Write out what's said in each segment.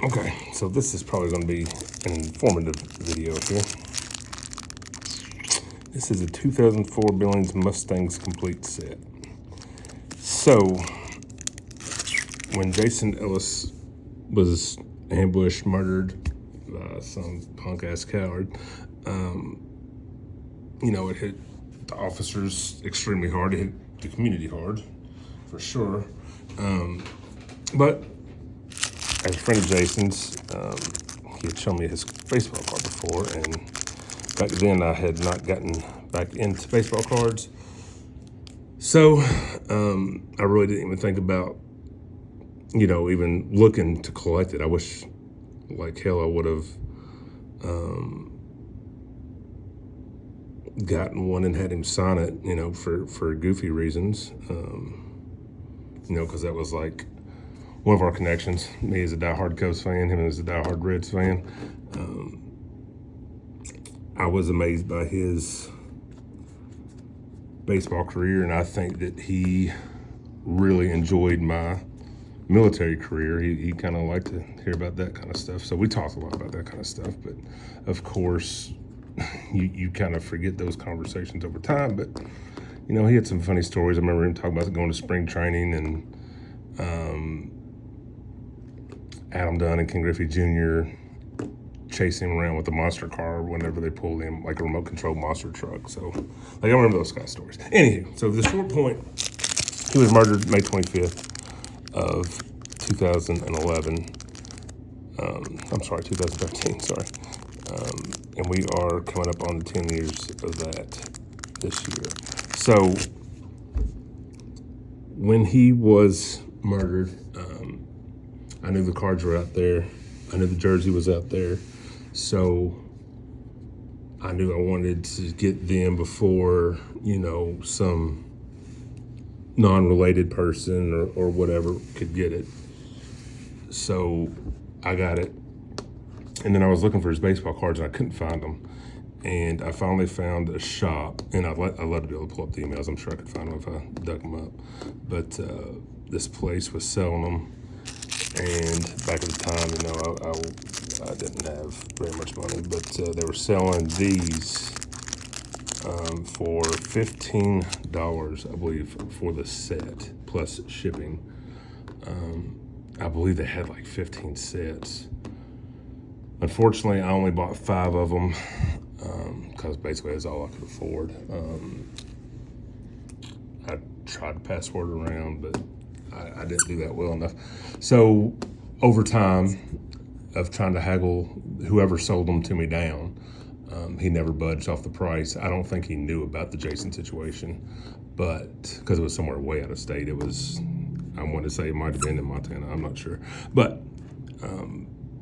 Okay, so this is probably going to be an informative video here. This is a 2004 Billings Mustangs complete set. So, when Jason Ellis was ambushed, murdered by some punk-ass coward, it hit the officers extremely hard. It hit the community hard, for sure. But as a friend of Jason's, he had shown me his baseball card before, and back then I had not gotten back into baseball cards. So I really didn't even think about, even looking to collect it. I wish, like hell, I would have gotten one and had him sign it, for goofy reasons, because that was like one of our connections. Me as a diehard Cubs fan, him as a diehard Reds fan. I was amazed by his baseball career, and I think that he really enjoyed my military career. He kind of liked to hear about that kind of stuff. So we talked a lot about that kind of stuff, but of course, you kind of forget those conversations over time. But, he had some funny stories. I remember him talking about going to spring training, and Adam Dunn and Ken Griffey Jr. chasing him around with a monster car whenever they pulled him, like a remote control monster truck. So, I remember those kind of stories. Anywho, so the short point, he was murdered May 25th of 2011. I'm sorry, 2013, sorry. And we are coming up on the 10 years of that this year. So, when he was murdered, I knew the cards were out there. I knew the jersey was out there. So I knew I wanted to get them before, some non-related person or whatever could get it. So I got it. And then I was looking for his baseball cards, and I couldn't find them. And I finally found a shop, and I'd love to be able to pull up the emails. I'm sure I could find them if I dug them up. But this place was selling them. And back at the time, I didn't have very much money, but they were selling these for $15, I believe, for the set, plus shipping. I believe they had like 15 sets. Unfortunately, I only bought 5 of them because basically that's all I could afford. I tried to pass word around, but I didn't do that well enough. So over time of trying to haggle whoever sold them to me down, he never budged off the price. I don't think he knew about the Jason situation, but because it was somewhere way out of state. It was, I want to say it might have been in Montana. I'm not sure. But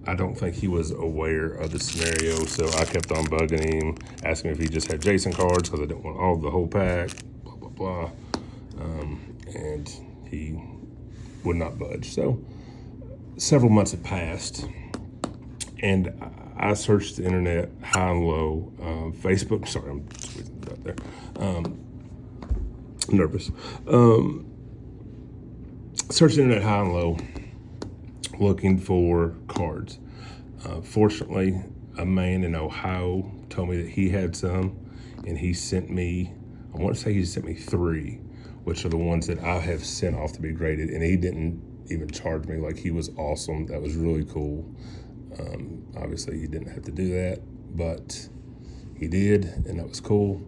I don't think he was aware of the scenario, so I kept on bugging him, asking if he just had Jason cards because I didn't want the whole pack, blah, blah, blah. And he would not budge. So several months had passed, and I searched the internet high and low, Facebook. Sorry, I'm squeezing it out there. I'm nervous. Searched the internet high and low, looking for cards. Fortunately, a man in Ohio told me that he had some, and he sent me, I want to say he sent me 3, which are the ones that I have sent off to be graded, and he didn't even charge me. Like, he was awesome. That was really cool. Obviously, he didn't have to do that, but he did, and that was cool.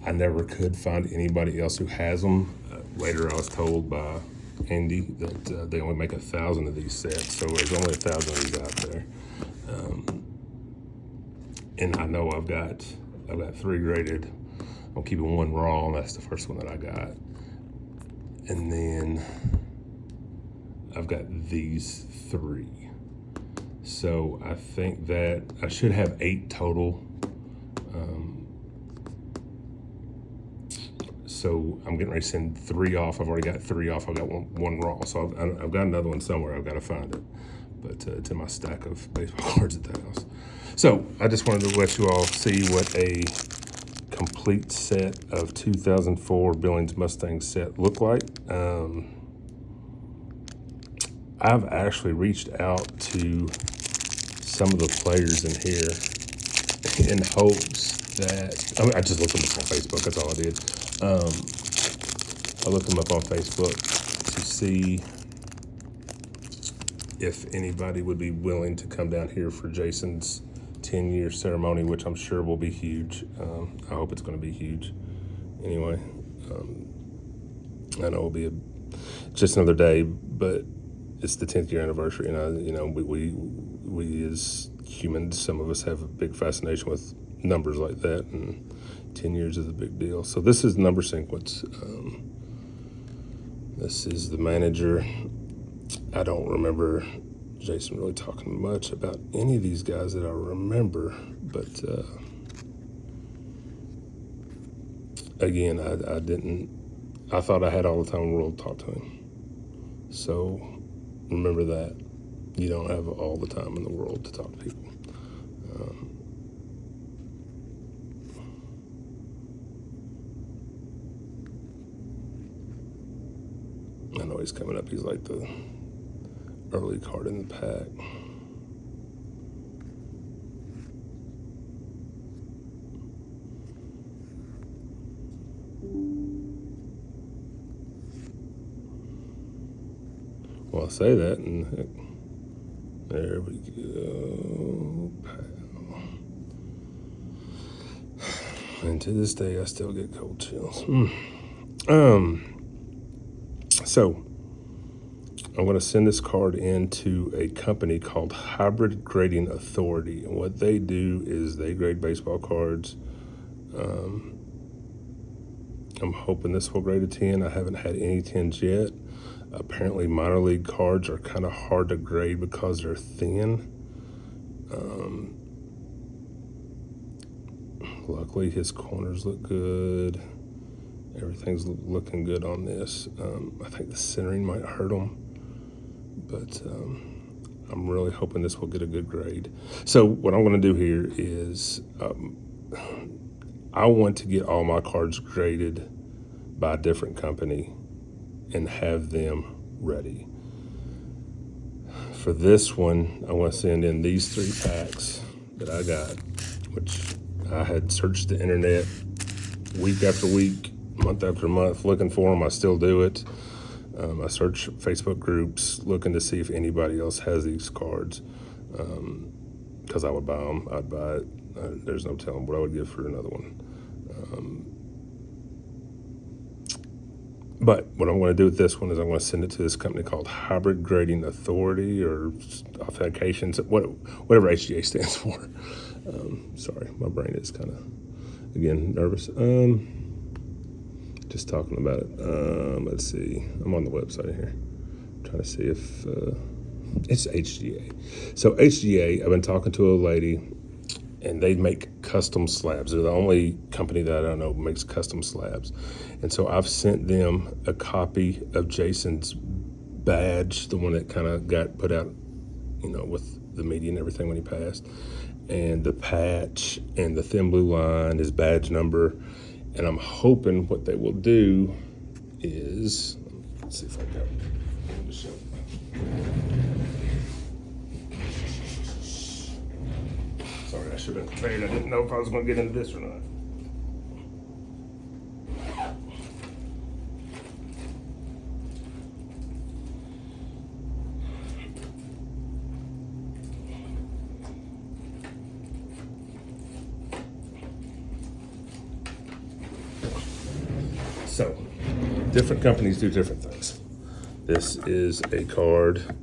I never could find anybody else who has them. Later, I was told by Andy that they only make 1,000 of these sets, so there's only 1,000 of these out there. And I know I've got 3 graded. I'm keeping 1 raw, and that's the first one that I got. And then I've got these 3. So I think that I should have 8 total. So I'm getting ready to send 3 off. I've already got 3 off. I've got one raw. So I've got another one somewhere. I've got to find it. But it's in my stack of baseball cards at the house. So I just wanted to let you all see what a complete set of 2004 Billings Mustangs set looked like. I've actually reached out to some of the players in here in hopes that, I just looked them up on Facebook. That's all I did. I looked them up on Facebook to see if anybody would be willing to come down here for Jason's 10-year ceremony, which I'm sure will be huge. I hope it's going to be huge. Anyway, I know it'll be just another day, but it's the 10th year anniversary, and we as humans, some of us have a big fascination with numbers like that, and 10 years is a big deal. So this is the number sequence. This is the manager. I don't remember Jason really talking much about any of these guys that I remember, but again, I didn't. I thought I had all the time in the world to talk to him. So remember that you don't have all the time in the world to talk to people. I know he's coming up. He's like the early card in the pack. Well, I say that, and heck, there we go. And to this day, I still get cold chills. So I'm going to send this card into a company called Hybrid Grading Authority. And what they do is they grade baseball cards. I'm hoping this will grade a 10. I haven't had any 10s yet. Apparently minor league cards are kind of hard to grade because they're thin. Luckily his corners look good. Everything's looking good on this. I think the centering might hurt them, but I'm really hoping this will get a good grade. So what I'm going to do here is I want to get all my cards graded by a different company and have them ready. For this one, I want to send in these 3 packs that I got, which I had searched the internet week after week, month after month, looking for them. I still do it. I search Facebook groups looking to see if anybody else has these cards, because I would buy them. I'd buy it. There's no telling what I would give for another one. But what I'm going to do with this one is I'm going to send it to this company called Hybrid Grading Authority, or Authentications, whatever HGA stands for. Sorry, my brain is kind of, again, nervous. Just talking about it. Let's see. I'm on the website here. I'm trying to see if it's HGA. So HGA, I've been talking to a lady, and they make custom slabs. They're the only company that I don't know makes custom slabs. And so I've sent them a copy of Jason's badge, the one that kind of got put out, with the media and everything when he passed, and the patch and the thin blue line, his badge number. And I'm hoping what they will do is, let's see if I got it. Sorry, I should have been prepared. I didn't know if I was going to get into this or not. So, different companies do different things. This is a card.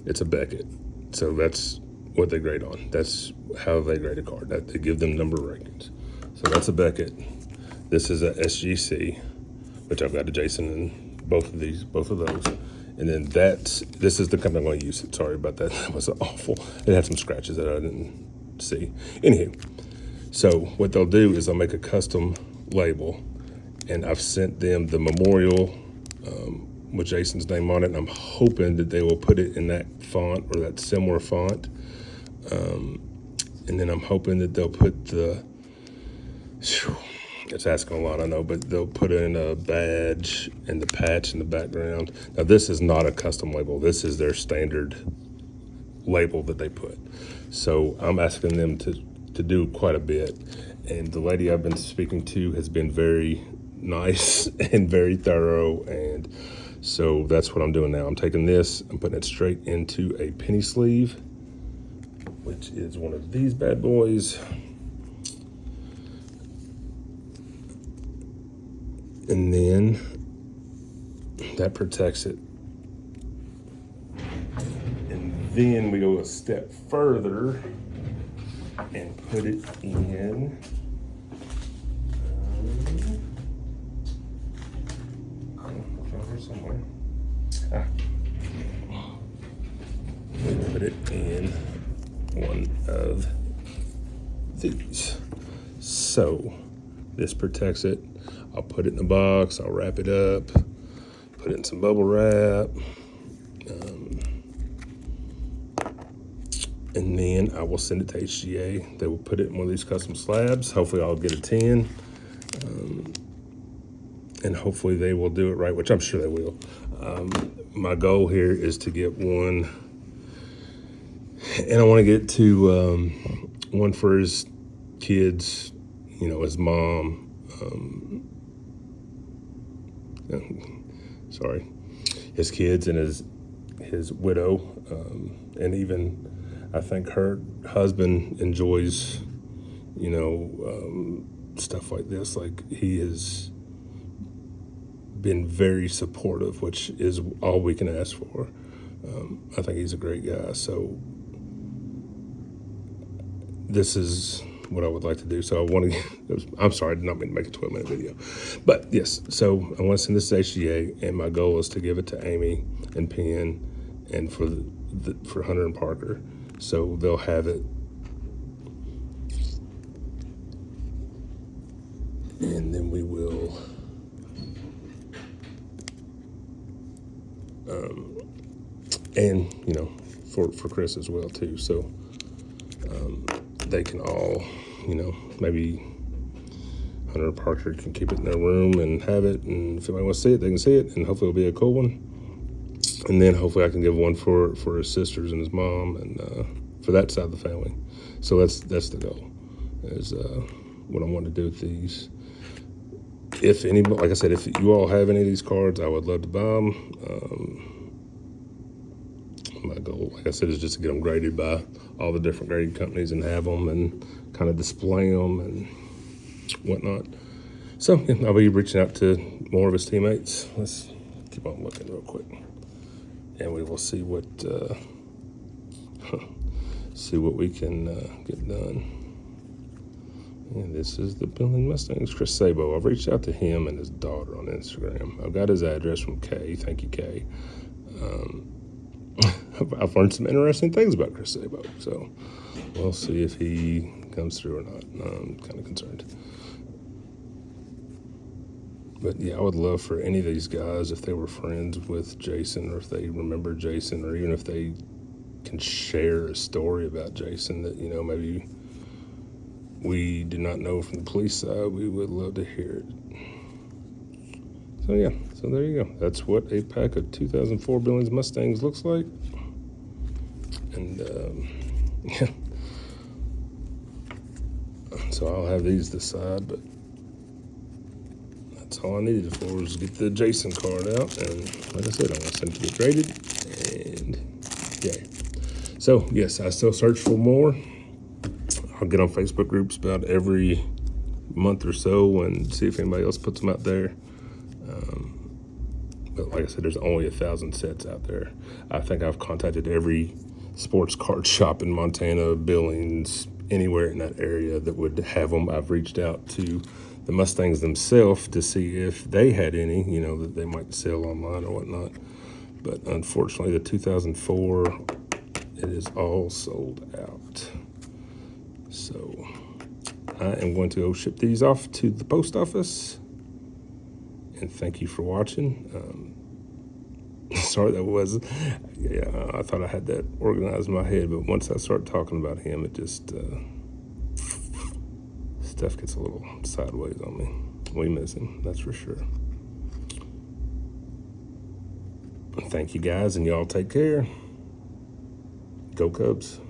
It's a Beckett. So that's what they grade on. That's how they grade a card. That they give them number rankings. So that's a Beckett. This is a SGC, which I've got a Jason in both of those. And then this is the company I'm going to use. Sorry about that. That was awful. It had some scratches that I didn't see. Anywho, so what they'll do is they'll make a custom label, and I've sent them the memorial with Jason's name on it, and I'm hoping that they will put it in that font or that similar font. And then I'm hoping that they'll put It's asking a lot, I know, but they'll put in a badge and the patch in the background. Now, this is not a custom label. This is their standard label that they put. So I'm asking them to do quite a bit. And the lady I've been speaking to has been very nice and very thorough. And so that's what I'm doing now. I'm taking this, I'm putting it straight into a penny sleeve, which is one of these bad boys. And then that protects it. And then we go a step further and put it in. Here somewhere. Put it in one of these. So this protects it. I'll put it in a box, I'll wrap it up, put it in some bubble wrap, and then I will send it to HGA. They will put it in one of these custom slabs. Hopefully I'll get a 10, and hopefully they will do it right, which I'm sure they will. My goal here is to get one, and I want to get to one for his kids, his mom, his kids and his widow, and even I think her husband enjoys, stuff like this. Like, he has been very supportive, which is all we can ask for. I think he's a great guy. So this is what I would like to do. So I want to, I'm sorry, I did not mean to make a 12-minute video. But yes, so I want to send this to HGA, and my goal is to give it to Amy and Penn and for Hunter and Parker. So they'll have it. And then we will, and, for Chris as well too. So they can all, maybe Hunter and Parker can keep it in their room and have it, and if anybody wants to see it, they can see it, and hopefully it'll be a cool one. And then hopefully I can give one for his sisters and his mom, and for that side of the family. So that's the goal, is what I want to do with these. If anybody, like I said, if you all have any of these cards, I would love to buy them. My goal, like I said, is just to get them graded by all the different grading companies and have them and kind of display them and whatnot. So yeah, I'll be reaching out to more of his teammates. Let's keep on looking real quick, and we will see what we can get done. And this is the Billings Mustangs, Chris Sabo. I've reached out to him and his daughter on Instagram. I've got his address from Kay. Thank you, Kay. I've learned some interesting things about Chris Sabo, so we'll see if he comes through or not. I'm kind of concerned. But yeah, I would love for any of these guys, if they were friends with Jason, or if they remember Jason, or even if they can share a story about Jason that, maybe we did not know from the police side, we would love to hear it. So yeah, so there you go. That's what a pack of 2004 Billings Mustangs looks like. And yeah, so I'll have these this side, but that's all I needed for was get the Jason card out. And like I said, I'm going to send it to get graded, and yeah. So yes, I still search for more. I'll get on Facebook groups about every month or so and see if anybody else puts them out there. But like I said, there's only 1,000 sets out there. I think I've contacted every sports card shop in Montana, Billings, anywhere in that area that would have them. I've reached out to the Mustangs themselves to see if they had any, that they might sell online or whatnot. But unfortunately, the 2004, it is all sold out. So I am going to go ship these off to the post office. And thank you for watching. Sorry that was, I thought I had that organized in my head, but once I start talking about him, it just Steph gets a little sideways on me. We miss him, that's for sure. Thank you guys, and y'all take care. Go Cubs.